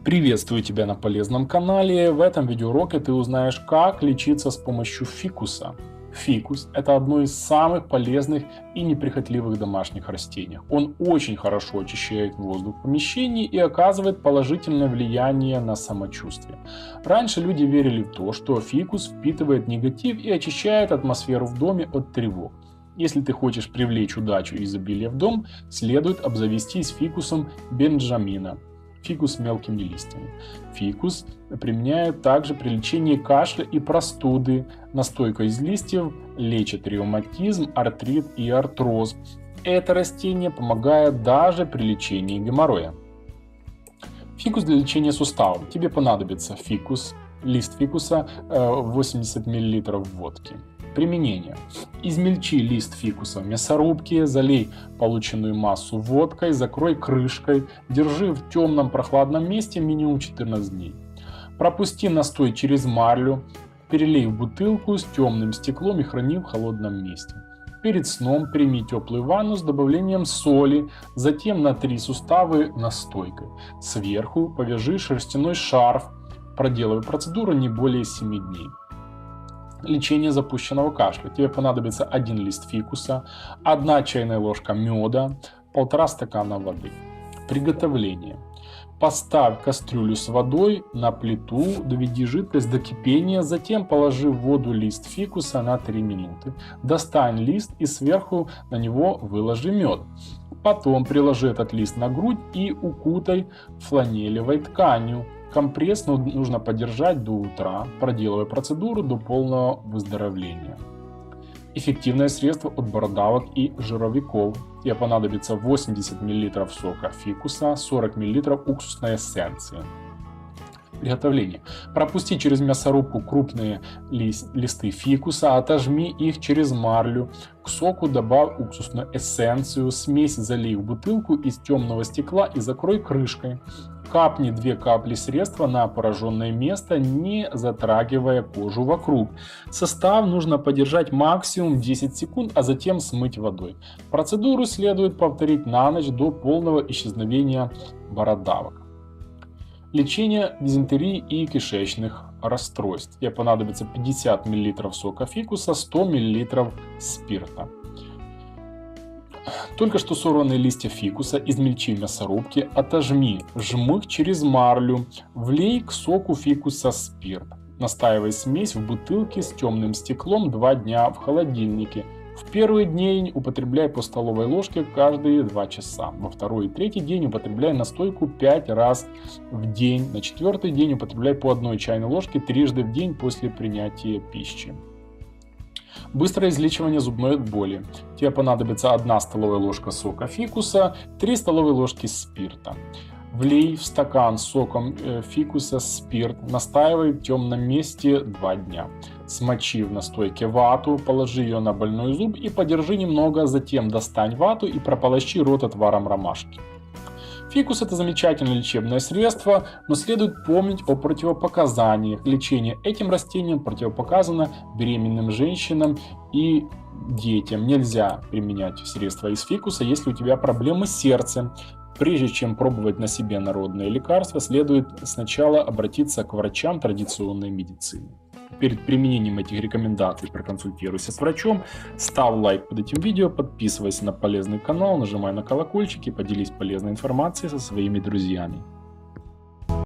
Приветствую тебя на полезном канале. В этом видеоуроке ты узнаешь, как лечиться с помощью фикуса. Фикус – это одно из самых полезных и неприхотливых домашних растений. Он очень хорошо очищает воздух в помещении и оказывает положительное влияние на самочувствие. Раньше люди верили в то, что фикус впитывает негатив и очищает атмосферу в доме от тревог. Если ты хочешь привлечь удачу и изобилие в дом, следует обзавестись фикусом Бенджамина. Фикус с мелкими листьями. Фикус применяют также при лечении кашля и простуды. Настойка из листьев лечит ревматизм, артрит и артроз. Это растение помогает даже при лечении геморроя. Фикус для лечения суставов. Тебе понадобится лист фикуса, 80 мл водки. Применение. Измельчи лист фикуса в мясорубке, залей полученную массу водкой, закрой крышкой, держи в темном прохладном месте минимум 14 дней. Пропусти настой через марлю, перелей в бутылку с темным стеклом и храни в холодном месте. Перед сном прими теплую ванну с добавлением соли, затем натри суставы настойкой. Сверху повяжи шерстяной шарф, проделывай процедуру не более 7 дней. Лечение запущенного кашля. Тебе понадобится 1 лист фикуса, 1 чайная ложка меда, 1,5 стакана воды. Приготовление. Поставь кастрюлю с водой на плиту, доведи жидкость до кипения, затем положи в воду лист фикуса на 3 минуты. Достань лист и сверху на него выложи мед. Потом приложи этот лист на грудь и укутай фланелевой тканью. Компресс нужно подержать до утра, проделывая процедуру до полного выздоровления. Эффективное средство от бородавок и жировиков. Тебе понадобится 80 мл сока фикуса, 40 мл уксусной эссенции. Приготовление. Пропусти через мясорубку крупные листы фикуса, отожми их через марлю. К соку добавь уксусную эссенцию, смесь залей в бутылку из темного стекла и закрой крышкой. Капни 2 капли средства на пораженное место, не затрагивая кожу вокруг. Состав нужно подержать максимум 10 секунд, а затем смыть водой. Процедуру следует повторить на ночь до полного исчезновения бородавок. Лечение дизентерии и кишечных расстройств. Тебе понадобится 50 мл сока фикуса, 100 мл спирта. Только что сорванные листья фикуса измельчи в мясорубке, отожми жмых через марлю, влей к соку фикуса спирт. Настаивай смесь в бутылке с темным стеклом 2 дня в холодильнике. В первый день употребляй по столовой ложке каждые 2 часа. Во второй и третий день употребляй настойку 5 раз в день. На 4-й день употребляй по 1 чайной ложке трижды в день после принятия пищи. Быстрое излечивание зубной боли. Тебе понадобится 1 столовая ложка сока фикуса, 3 столовые ложки спирта. Влей в стакан с соком фикуса спирт, настаивай в темном месте 2 дня. Смочи в настойке вату, положи ее на больной зуб и подержи немного, затем достань вату и прополощи рот отваром ромашки. Фикус – это замечательное лечебное средство, но следует помнить о противопоказаниях. Лечение этим растением противопоказано беременным женщинам и детям. Нельзя применять средства из фикуса, если у тебя проблемы с сердцем. Прежде чем пробовать на себе народные лекарства, следует сначала обратиться к врачам традиционной медицины. Перед применением этих рекомендаций проконсультируйся с врачом, ставь лайк под этим видео, подписывайся на полезный канал, нажимай на колокольчик и поделись полезной информацией со своими друзьями.